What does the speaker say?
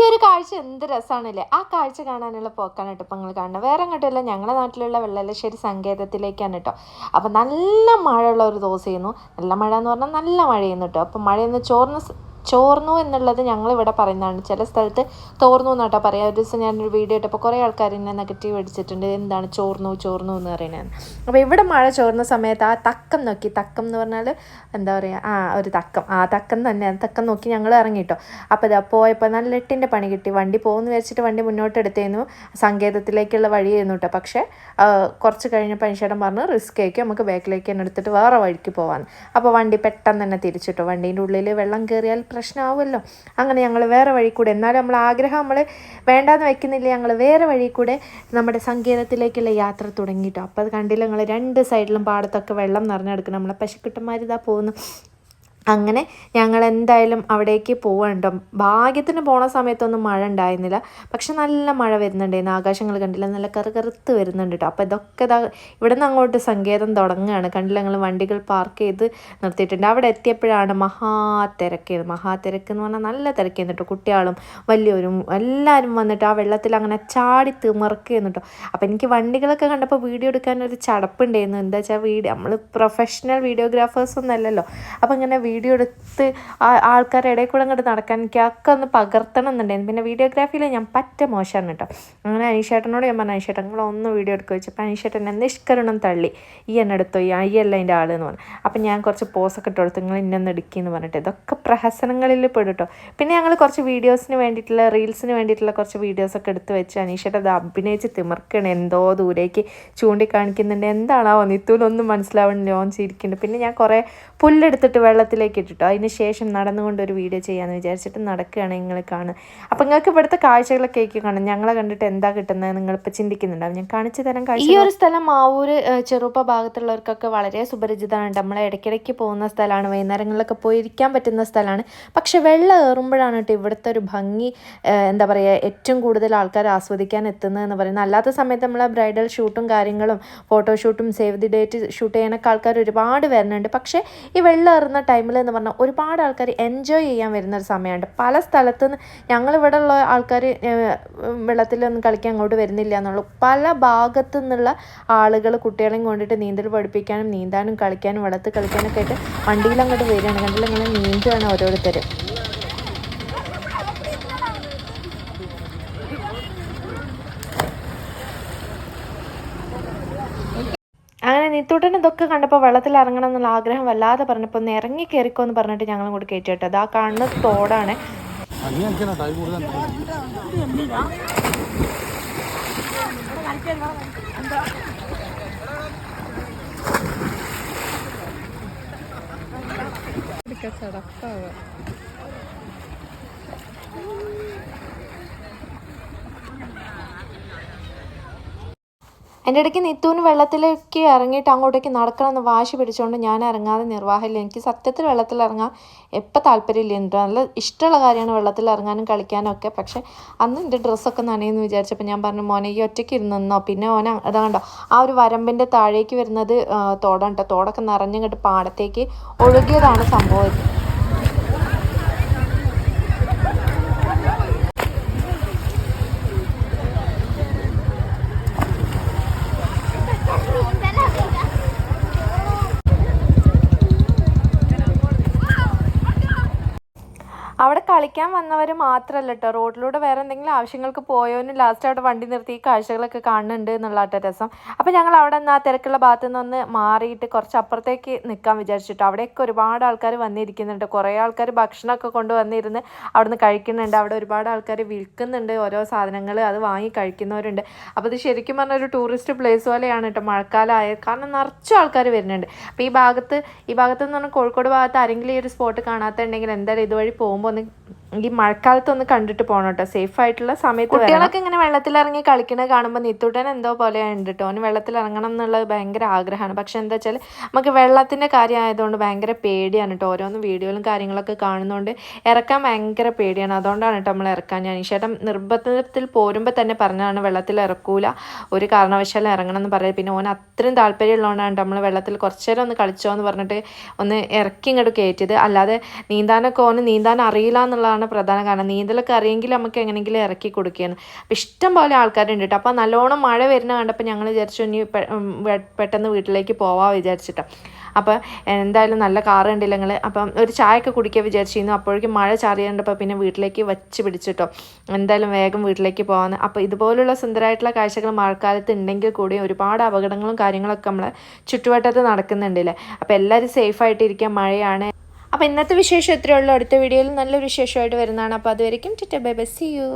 ഒരു കാഴ്ച എന്ത് രസമാണല്ലേ. ആ കാഴ്ച കാണാനുള്ള പോക്കാണ് കേട്ടോ ഇപ്പം നിങ്ങൾ കാണുന്നത്. വേറെ അങ്ങോട്ടല്ല, ഞങ്ങളുടെ നാട്ടിലുള്ള വെള്ളലശ്ശേരി സങ്കേതത്തിലേക്കാണ് കേട്ടോ. അപ്പം നല്ല മഴയുള്ള ഒരു ദിവസമായിരുന്നു. നല്ല മഴ എന്ന് പറഞ്ഞാൽ നല്ല മഴയായിരുന്നു കേട്ടോ. അപ്പം മഴയൊന്ന് ചോർന്നു എന്നുള്ളത് ഞങ്ങളിവിടെ പറയുന്നതാണ്. ചില സ്ഥലത്ത് തോർന്നു എന്നാട്ടോ പറയാം. ഒരു ദിവസം ഞാനൊരു വീഡിയോ ഇട്ടപ്പോൾ കുറേ ആൾക്കാർ എന്നെ നെഗറ്റീവ് അടിച്ചിട്ടുണ്ട്, എന്താണ് ചോർന്നു എന്ന് പറയുന്നത്. അപ്പോൾ ഇവിടെ മഴ ചോർന്ന സമയത്ത് ആ തക്കം നോക്കി, തക്കം എന്ന് പറഞ്ഞാൽ എന്താ പറയുക, ഒരു തക്കം, ആ തക്കം തന്നെ, തക്കം നോക്കി ഞങ്ങൾ ഇറങ്ങിട്ടോ. അപ്പോൾ ഇതാ പോയപ്പോൾ നല്ല എട്ടിൻ്റെ പണി കിട്ടി. വണ്ടി പോകുമെന്ന് വെച്ചിട്ട് വണ്ടി മുന്നോട്ട് എടുത്തേന്നു, സങ്കേതത്തിലേക്കുള്ള വഴിയായിരുന്നു കേട്ടോ. പക്ഷേ കുറച്ച് കഴിഞ്ഞപ്പോൾ അനുശേഷം പറഞ്ഞ് റിസ്ക് ആയിരിക്കും, നമുക്ക് ബാക്കിലേക്ക് തന്നെ എടുത്തിട്ട് വേറെ വഴിക്ക് പോകാമെന്ന്. അപ്പോൾ വണ്ടി പെട്ടെന്ന് തന്നെ തിരിച്ചിട്ടോ. വണ്ടീൻ്റെ ഉള്ളിൽ വെള്ളം കയറിയാൽ പ്രശ്നമാവുമല്ലോ. അങ്ങനെ ഞങ്ങൾ വേറെ വഴി കൂടെ, എന്നാലും നമ്മൾ ആഗ്രഹം നമ്മൾ വേണ്ടാന്ന് വെക്കുന്നില്ല, ഞങ്ങൾ വേറെ വഴി കൂടെ നമ്മുടെ സങ്കേതത്തിലേക്കുള്ള യാത്ര തുടങ്ങിയിട്ടോ. അപ്പോൾ അത് കണ്ടില്ല ഞങ്ങൾ, രണ്ട് സൈഡിലും പാടത്തൊക്കെ വെള്ളം നിറഞ്ഞെടുക്കണം. നമ്മളെ പശുക്കുട്ടന്മാരിതാ പോകുന്നു. അങ്ങനെ ഞങ്ങൾ എന്തായാലും അവിടേക്ക് പോകണ്ടോ. ഭാഗ്യത്തിന് പോണ സമയത്തൊന്നും മഴ ഉണ്ടായിരുന്നില്ല, പക്ഷെ നല്ല മഴ വരുന്നുണ്ടായിരുന്നു. ആകാശങ്ങൾ കണ്ടില്ല, നല്ല കറുകറുത്ത് വരുന്നുണ്ട് കേട്ടോ. അപ്പോൾ ഇതൊക്കെ ഇവിടെ നിന്ന് അങ്ങോട്ട് സങ്കേതം തുടങ്ങുകയാണ്. കണ്ടില്ല, ഞങ്ങൾ വണ്ടികൾ പാർക്ക് ചെയ്ത് നിർത്തിയിട്ടുണ്ട്. അവിടെ എത്തിയപ്പോഴാണ് മഹാതിരക്ക് എന്ന് പറഞ്ഞാൽ നല്ല തിരക്കായിരുന്നു കേട്ടോ. കുട്ടികളും വലിയവരും എല്ലാവരും വന്നിട്ട് ആ വെള്ളത്തിൽ അങ്ങനെ ചാടി തിമർക്കുന്നു കേട്ടോ. അപ്പോൾ എനിക്ക് വണ്ടികളൊക്കെ കണ്ടപ്പോൾ വീഡിയോ എടുക്കാനൊരു ചടപ്പുണ്ടായിരുന്നു. എന്താ വെച്ചാൽ നമ്മൾ പ്രൊഫഷണൽ വീഡിയോഗ്രാഫേഴ്സൊന്നും അല്ലല്ലോ. അപ്പോൾ ഇങ്ങനെ വീഡിയോ എടുത്ത് ആൾക്കാരുടെ ഇടയിൽ കൂടെ അങ്ങോട്ട് നടക്കാൻ എനിക്കൊക്കെ ഒന്ന് പകർത്തണം എന്നുണ്ടായിരുന്നു. പിന്നെ വീഡിയോഗ്രാഫിയിൽ ഞാൻ പറ്റ മോശമാണ് കേട്ടോ. അങ്ങനെ അനീഷേട്ടനോട് ഞാൻ പറഞ്ഞു, അനീഷേട്ടൻ നിങ്ങളൊന്ന് വീഡിയോ എടുക്കുക വെച്ചപ്പോൾ അനീഷേട്ടൻ നിഷ്കരണം തള്ളി, ഈ എന്നെ എടുത്തോ, ഈ അല്ല അതിൻ്റെ ആളെന്ന് പറഞ്ഞു. അപ്പം ഞാൻ കുറച്ച് പോസൊക്കെ ഇട്ട് കൊടുത്തു, നിങ്ങൾ ഇന്നൊന്ന് എടുക്കിയെന്ന് പറഞ്ഞിട്ട്. ഇതൊക്കെ പ്രഹസനങ്ങളിൽ പെടും കേട്ടോ. പിന്നെ ഞങ്ങൾ കുറച്ച് വീഡിയോസിന് വേണ്ടിയിട്ടുള്ള, റീൽസിന് വേണ്ടിയിട്ടുള്ള കുറച്ച് വീഡിയോസൊക്കെ എടുത്ത് വെച്ച് അനീഷേട്ടൻ അത് അഭിനയിച്ച് തിമർക്കണം, എന്തോ ദൂരേക്ക് ചൂണ്ടിക്കാണിക്കുന്നുണ്ട്. എന്താണോ നിത്തൂലൊന്നും മനസ്സിലാവണില്ല, ഓൻ ചിരിക്കുന്നുണ്ട്. പിന്നെ ഞാൻ കുറേ പുല്ലെടുത്തിട്ട് വെള്ളത്തിലേക്ക് ഇട്ടിട്ടോ. അതിന് ശേഷം നടന്നുകൊണ്ട് ഒരു വീഡിയോ ചെയ്യാമെന്ന് വിചാരിച്ചിട്ട് നടക്കുകയാണ്. നിങ്ങൾ കാണുക. അപ്പം നിങ്ങൾക്ക് ഇവിടുത്തെ കാഴ്ചകളൊക്കെ കാണും. ഞങ്ങളെ കണ്ടിട്ട് എന്താ കിട്ടുന്നത് നിങ്ങളിപ്പോൾ ചിന്തിക്കുന്നുണ്ടാവും. ഞാൻ കാണിച്ചു തരാൻ കാഴ്ച. ഈ ഒരു സ്ഥലം മാവൂർ ചെറുപ്പ ഭാഗത്തുള്ളവർക്കൊക്കെ വളരെ സുപരിചിതമാണ്. നമ്മളെ ഇടയ്ക്കിടയ്ക്ക് പോകുന്ന സ്ഥലമാണ്, വൈകുന്നേരങ്ങളിലൊക്കെ പോയിരിക്കാൻ പറ്റുന്ന സ്ഥലമാണ്. പക്ഷെ വെള്ളം ഏറുമ്പോഴാണ് കേട്ടോ ഇവിടുത്തെ ഒരു ഭംഗി, എന്താ പറയുക, ഏറ്റവും കൂടുതൽ ആൾക്കാർ ആസ്വദിക്കാൻ എത്തുന്നതെന്ന് പറയുന്നത്. അല്ലാത്ത സമയത്ത് നമ്മളെ ബ്രൈഡൽ ഷൂട്ടും കാര്യങ്ങളും ഫോട്ടോഷൂട്ടും സേവ് ദി ഡേറ്റ് ഷൂട്ട് ചെയ്യാനൊക്കെ ആൾക്കാർ ഒരുപാട് വരുന്നുണ്ട്. പക്ഷേ ഈ വെള്ളം ഏറുന്ന ടൈമിൽ എന്ന് പറഞ്ഞാൽ ഒരുപാട് ആൾക്കാർ എൻജോയ് ചെയ്യാൻ വരുന്നൊരു സമയമുണ്ട്. പല സ്ഥലത്തു നിന്ന് ഞങ്ങളിവിടെ ഉള്ള ആൾക്കാർ വെള്ളത്തിലൊന്നും കളിക്കാൻ അങ്ങോട്ട് വരുന്നില്ല എന്നുള്ളൂ. പല ഭാഗത്തു നിന്നുള്ള ആളുകൾ കുട്ടികളെയും കൊണ്ടിട്ട് നീന്തൽ പഠിപ്പിക്കാനും നീന്താനും കളിക്കാനും വെള്ളത്തിൽ കളിക്കാനൊക്കെ ആയിട്ട് വണ്ടിയിൽ അങ്ങോട്ട് വരികയാണ്. കണ്ടില്ല, ഇങ്ങനെ നീന്തുകയാണ് ഓരോരുത്തർ. അങ്ങനെ നിത്തൂട്ടൻ ഇതൊക്കെ കണ്ടപ്പോൾ വെള്ളത്തിൽ ഇറങ്ങണം എന്നുള്ള ആഗ്രഹം വല്ലാതെ പറഞ്ഞപ്പോൾ ഒന്ന് ഇറങ്ങി കയറിക്കോ എന്ന് പറഞ്ഞിട്ട് ഞങ്ങളും കൂടി കയറ്റി കേട്ടോ. അത് ആ കാണുന്ന തോടാണ്. എൻ്റെ ഇടയ്ക്ക് നിത്തൂന് വെള്ളത്തിലേക്ക് ഇറങ്ങിയിട്ട് അങ്ങോട്ടേക്ക് നടക്കണമെന്ന് വാശി പിടിച്ചുകൊണ്ട് ഞാൻ ഇറങ്ങാതെ നിർവാഹമില്ല. എനിക്ക് സത്യത്തിൽ വെള്ളത്തിൽ ഇറങ്ങാൻ എപ്പോൾ താല്പര്യമില്ല. എനിക്ക് നല്ല ഇഷ്ടമുള്ള കാര്യമാണ് വെള്ളത്തിൽ ഇറങ്ങാനും കളിക്കാനും ഒക്കെ. പക്ഷേ അന്ന് എൻ്റെ ഡ്രസ്സൊക്കെ നനയെന്ന് വിചാരിച്ചപ്പോൾ ഞാൻ പറഞ്ഞു, മോനെ ഈ ഒറ്റയ്ക്ക് ഇരുന്നോ. പിന്നെ ഓന അതാ കണ്ടോ, ആ ഒരു വരമ്പിൻ്റെ താഴേക്ക് വരുന്നത് തോടാണ് കേട്ടോ. തോടൊക്കെ നിറഞ്ഞിങ്ങോട്ട് പാടത്തേക്ക് ഒഴുകിയതാണ് സംഭവം. അവിടെ കളിക്കാൻ വന്നവർ മാത്രമല്ല കേട്ടോ, റോഡിലൂടെ വേറെ എന്തെങ്കിലും ആവശ്യങ്ങൾക്ക് പോയവനും ലാസ്റ്റ് അവിടെ വണ്ടി നിർത്തി ഈ കാഴ്ചകളൊക്കെ കാണുന്നുണ്ട് എന്നുള്ള കേട്ടോ രസം. അപ്പോൾ ഞങ്ങൾ അവിടെ നിന്ന് ആ തിരക്കുള്ള ഭാഗത്തു നിന്നൊന്ന് മാറിയിട്ട് കുറച്ച് അപ്പുറത്തേക്ക് നിൽക്കാൻ വിചാരിച്ചിട്ടോ. അവിടെയൊക്കെ ഒരുപാട് ആൾക്കാർ വന്നിരിക്കുന്നുണ്ട്. കുറേ ആൾക്കാർ ഭക്ഷണമൊക്കെ കൊണ്ടുവന്നിരുന്ന് അവിടെ നിന്ന് കഴിക്കുന്നുണ്ട്. അവിടെ ഒരുപാട് ആൾക്കാർ വിൽക്കുന്നുണ്ട് ഓരോ സാധനങ്ങൾ, അത് വാങ്ങി കഴിക്കുന്നവരുണ്ട്. അപ്പോൾ ഇത് ശരിക്കും പറഞ്ഞാൽ ഒരു ടൂറിസ്റ്റ് പ്ലേസ് പോലെയാണ് കേട്ടോ മഴക്കാലമായത്. കാരണം നിറച്ചും ആൾക്കാർ വരുന്നുണ്ട്. അപ്പോൾ ഈ ഭാഗത്ത് എന്ന് പറഞ്ഞാൽ കോഴിക്കോട് ഭാഗത്ത് ആരെങ്കിലും ഈ ഒരു സ്പോട്ട് കാണാത്തുണ്ടെങ്കിൽ എന്തായാലും ഇതുവഴി പോകുമ്പോൾ ഈ മഴക്കാലത്തൊന്ന് കണ്ടിട്ട് പോകണം കേട്ടോ. സേഫ് ആയിട്ടുള്ള സമയത്ത് കുട്ടികളൊക്കെ ഇങ്ങനെ വെള്ളത്തിലിറങ്ങി കളിക്കുന്നത് കാണുമ്പോൾ നിത്തൂട്ടൻ എന്തോ പോലെ ഉണ്ട് കേട്ടോ. അവന് വെള്ളത്തിലിറങ്ങണം എന്നുള്ളത് ഭയങ്കര ആഗ്രഹമാണ്. പക്ഷെ എന്താ വെച്ചാൽ നമുക്ക് വെള്ളത്തിൻ്റെ കാര്യം ആയതുകൊണ്ട് ഭയങ്കര പേടിയാണ് കേട്ടോ. ഓരോന്നും വീഡിയോയിലും കാര്യങ്ങളൊക്കെ കാണുന്നതുകൊണ്ട് ഇറക്കാൻ ഭയങ്കര പേടിയാണ്. അതുകൊണ്ടാണ് കേട്ടോ നമ്മൾ ഇറക്കാൻ. ഞാൻ ഈശേട്ടൻ നിർബന്ധത്തിൽ പോരുമ്പോൾ തന്നെ പറഞ്ഞതാണ് വെള്ളത്തിൽ ഇറക്കൂല, ഒരു കാരണവശാലും ഇറങ്ങണം എന്ന് പറയുന്നത്. പിന്നെ ഓൻ അത്രയും താല്പര്യമുള്ളതുകൊണ്ടാണ് നമ്മൾ വെള്ളത്തിൽ കുറച്ച് നേരം ഒന്ന് കളിച്ചോ എന്ന് പറഞ്ഞിട്ട് ഒന്ന് ഇറക്കി ഇങ്ങോട്ട് കയറ്റിയത്. അല്ലാതെ നീന്താനൊക്കെ ഓന് നീന്താൻ അറിയുമോ അറിയില്ല എന്നുള്ളതാണ് പ്രധാന കാരണം. നീന്തലൊക്കെ അറിയെങ്കിൽ നമുക്ക് എങ്ങനെയെങ്കിലും ഇറക്കി കൊടുക്കുകയാണ്. അപ്പം ഇഷ്ടം പോലെ ആൾക്കാരുണ്ട് കേട്ടോ. അപ്പോൾ നല്ലോണം മഴ വരുന്ന കണ്ടപ്പോൾ ഞങ്ങൾ വിചാരിച്ചു ഇനി പെട്ടെന്ന് വീട്ടിലേക്ക് പോവാൻ വിചാരിച്ചിട്ടാണ്. അപ്പോൾ എന്തായാലും നല്ല കാറ് കണ്ടില്ല ഞങ്ങൾ. അപ്പം ഒരു ചായയൊക്കെ കുടിക്കാൻ വിചാരിച്ചിരുന്നു. അപ്പോഴേക്കും മഴ ചാറിയപ്പോൾ പിന്നെ വീട്ടിലേക്ക് വച്ച് പിടിച്ചിട്ടോ. എന്തായാലും വേഗം വീട്ടിലേക്ക് പോകാമെന്ന്. അപ്പോൾ ഇതുപോലുള്ള സുന്ദരമായിട്ടുള്ള കാഴ്ചകൾ മഴക്കാലത്ത് ഉണ്ടെങ്കിൽ കൂടി ഒരുപാട് അപകടങ്ങളും കാര്യങ്ങളൊക്കെ നമ്മളെ ചുറ്റുവട്ടത്ത് നടക്കുന്നുണ്ടല്ലേ. അപ്പോൾ എല്ലാവരും സേഫായിട്ടിരിക്കുക. മഴയാണ്. അപ്പോൾ ഇന്നത്തെ വിശേഷം ഇത്രയേ ഉള്ളൂ. അടുത്ത വീഡിയോയിൽ നല്ലൊരു വിശേഷമായിട്ട് വരുന്നതാണ്. അപ്പോൾ അതുവരെയും ബൈ ബൈ, സീ യു.